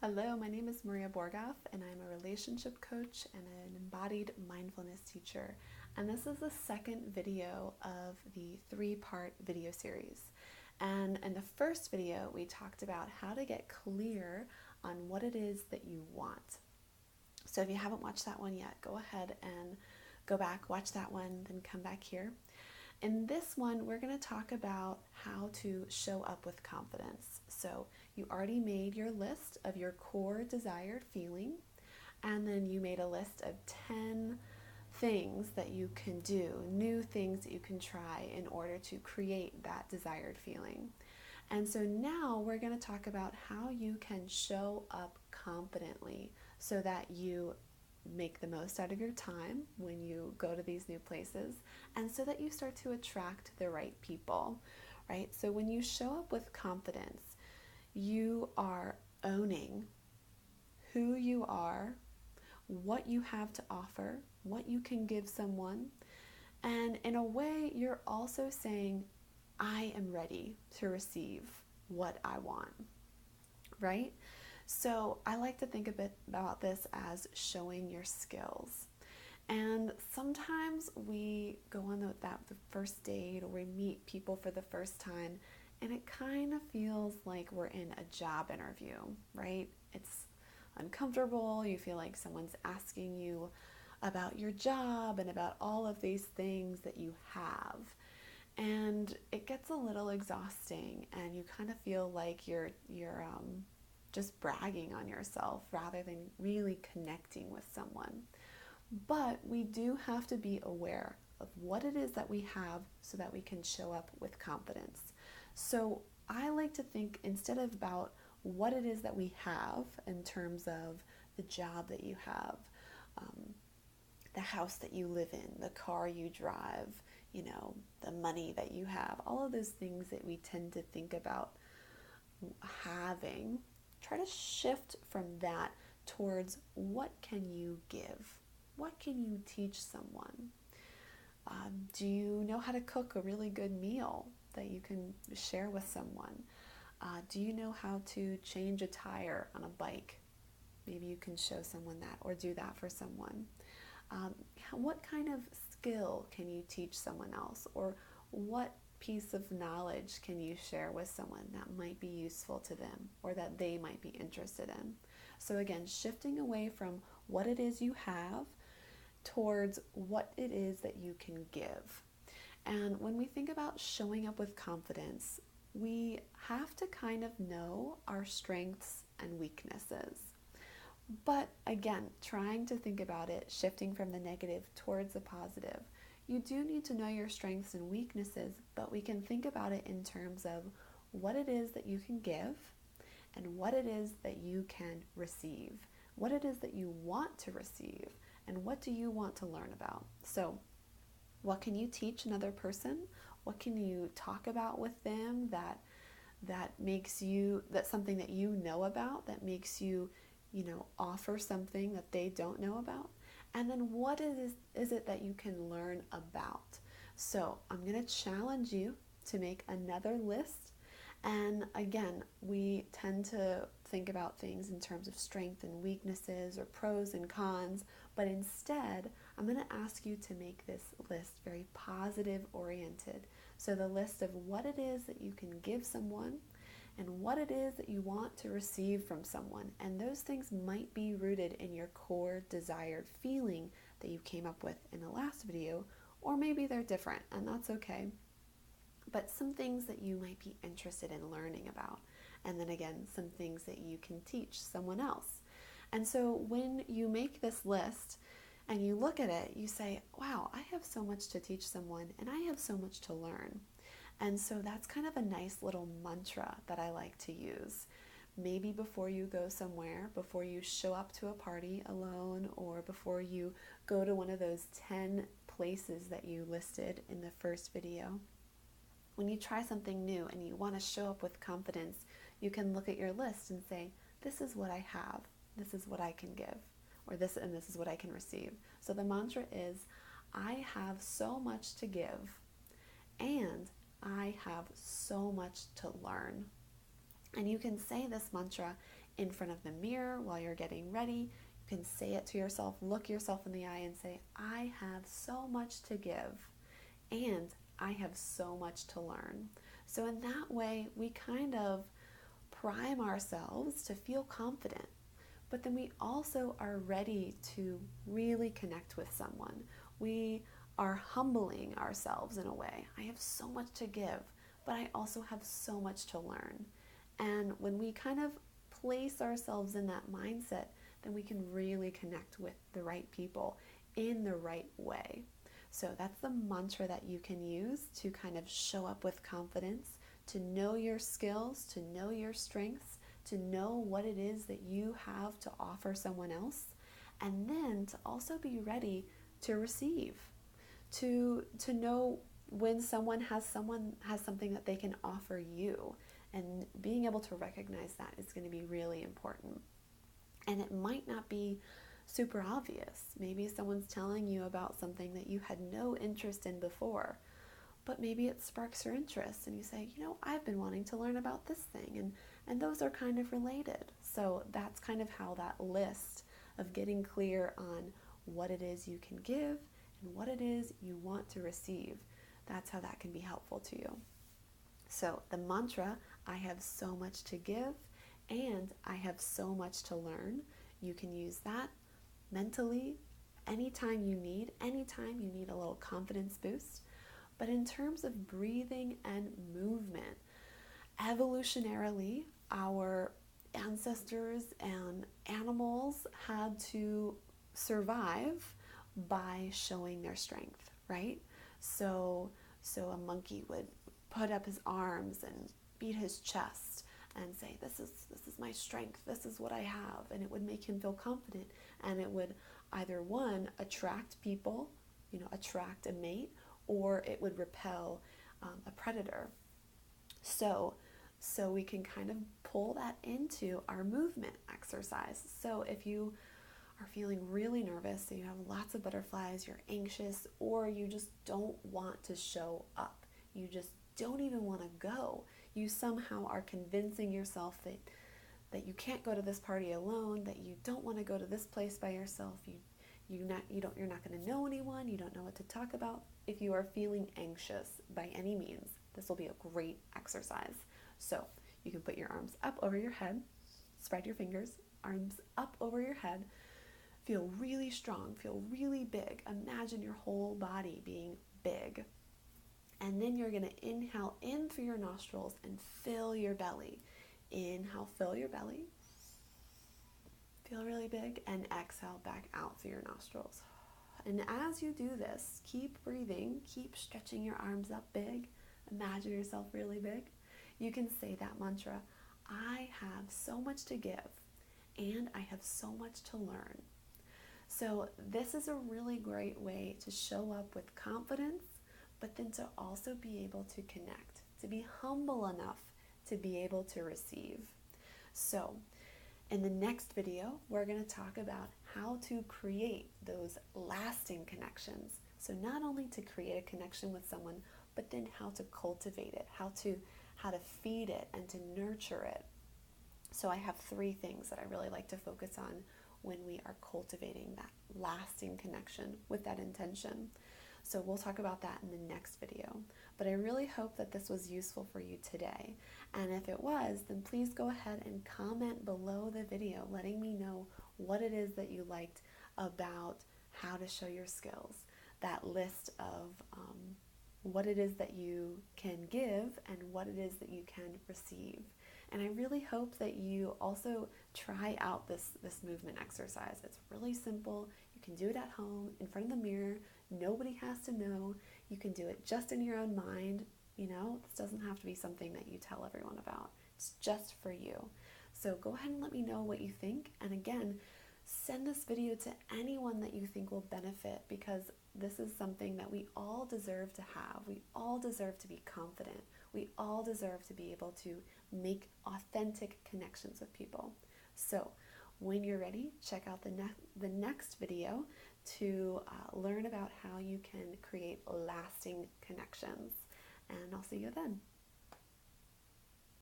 Hello, my name is Maria Borgoff, and I'm a relationship coach and an embodied mindfulness teacher. And this is the second video of the three-part video series. And in the first video, we talked about how to get clear on what it is that you want. So if you haven't watched that one yet, go ahead and go back, watch that one, then come back here. In this one, we're going to talk about how to show up with confidence. So you already made your list of your core desired feeling, and then you made a list of 10 things that you can do, new things that you can try in order to create that desired feeling. And so now we're going to talk about how you can show up confidently so that you make the most out of your time when you go to these new places, and so that you start to attract the right people, right? So when you show up with confidence, you are owning who you are, what you have to offer, what you can give someone, and in a way, you're also saying, I am ready to receive what I want, right? So I like to think a bit about this as showing your skills. And sometimes we go on the first date, or we meet people for the first time, and it kind of feels like we're in a job interview, right? It's uncomfortable. You feel like someone's asking you about your job and about all of these things that you have. And it gets a little exhausting, and you kind of feel like you're just bragging on yourself rather than really connecting with someone. But we do have to be aware of what it is that we have so that we can show up with confidence. So I like to think, instead of about what it is that we have in terms of the job that you have, um, the house that you live in, the car you drive, the money that you have, all of those things that we tend to think about having, try to shift from that towards what can you give? What can you teach someone? Do you know how to cook a really good meal that you can share with someone? Do you know how to change a tire on a bike? Maybe you can show someone that, or do that for someone. What kind of skill can you teach someone else? Or what piece of knowledge can you share with someone that might be useful to them, or that they might be interested in? So again, shifting away from what it is you have towards what it is that you can give. And when we think about showing up with confidence, we have to kind of know our strengths and weaknesses. But again, trying to think about it, shifting from the negative towards the positive. You do need to know your strengths and weaknesses, but we can think about it in terms of what it is that you can give and what it is that you can receive, what it is that you want to receive, and what do you want to learn about. So what can you teach another person? What can you talk about with them that makes you, that's something that you know about, that makes you, offer something that they don't know about? And then what is it that you can learn about? So I'm going to challenge you to make another list. And again, we tend to think about things in terms of strengths and weaknesses, or pros and cons, but instead, I'm going to ask you to make this list very positive oriented. So the list of what it is that you can give someone, and what it is that you want to receive from someone. And those things might be rooted in your core desired feeling that you came up with in the last video, or maybe they're different, and that's okay. But some things that you might be interested in learning about. And then again, some things that you can teach someone else. And so when you make this list and you look at it, you say, wow, I have so much to teach someone, and I have so much to learn. And so that's kind of a nice little mantra that I like to use. Maybe before you go somewhere, before you show up to a party alone, or before you go to one of those 10 places that you listed in the first video, when you try something new and you want to show up with confidence, you can look at your list and say, this is what I have, this is what I can give, or this is what I can receive. So the mantra is, I have so much to give, and I have so much to learn. And you can say this mantra in front of the mirror while you're getting ready. You can say it to yourself, look yourself in the eye and say, I have so much to give and I have so much to learn. So in that way, we kind of prime ourselves to feel confident, but then we also are ready to really connect with someone. We are humbling ourselves in a way. I have so much to give, but I also have so much to learn. And when we kind of place ourselves in that mindset, then we can really connect with the right people in the right way. So that's the mantra that you can use to kind of show up with confidence, to know your skills, to know your strengths, to know what it is that you have to offer someone else, and then to also be ready to receive, to know when someone has something that they can offer you, and being able to recognize that is going to be really important. And it might not be super obvious. Maybe someone's telling you about something that you had no interest in before, but maybe it sparks your interest and you say, I've been wanting to learn about this thing, and those are kind of related. So that's kind of how that list of getting clear on what it is you can give and what it is you want to receive, that's how that can be helpful to you. So the mantra, I have so much to give and I have so much to learn, you can use that mentally anytime you need a little confidence boost. But in terms of breathing and movement, evolutionarily, our ancestors and animals had to survive by showing their strength, right? So a monkey would put up his arms and beat his chest and say, this is my strength, this is what I have, and it would make him feel confident, and it would either one, attract people, attract a mate, or it would repel a predator. So we can kind of pull that into our movement exercise. So if you are feeling really nervous, so you have lots of butterflies, you're anxious, or you just don't want to show up, you just don't even want to go, you somehow are convincing yourself that you can't go to this party alone, that you don't want to go to this place by yourself, you're not going to know anyone, you don't know what to talk about. If you are feeling anxious by any means, this will be a great exercise. So you can put your arms up over your head, spread your fingers, arms up over your head, feel really strong, feel really big. Imagine your whole body being big. And then you're going to inhale in through your nostrils and fill your belly. Inhale, fill your belly. Feel really big, and exhale back out through your nostrils. And as you do this, keep breathing, keep stretching your arms up big. Imagine yourself really big. You can say that mantra, I have so much to give, and I have so much to learn. So this is a really great way to show up with confidence, but then to also be able to connect, to be humble enough to be able to receive. So in the next video, we're going to talk about how to create those lasting connections. So not only to create a connection with someone, but then how to cultivate it, how to feed it and to nurture it. So I have 3 things that I really like to focus on when we are cultivating that lasting connection with that intention. So we'll talk about that in the next video. But I really hope that this was useful for you today. And if it was, then please go ahead and comment below the video, letting me know what it is that you liked about how to show your skills. That list of what it is that you can give and what it is that you can receive. And I really hope that you also try out this movement exercise. It's really simple. You can do it at home, in front of the mirror. Nobody has to know. You can do it just in your own mind. This doesn't have to be something that you tell everyone about. It's just for you. So go ahead and let me know what you think. And again, send this video to anyone that you think will benefit, because this is something that we all deserve to have. We all deserve to be confident. We all deserve to be able to make authentic connections with people. So when you're ready, check out the next video to learn about how you can create lasting connections. And I'll see you then.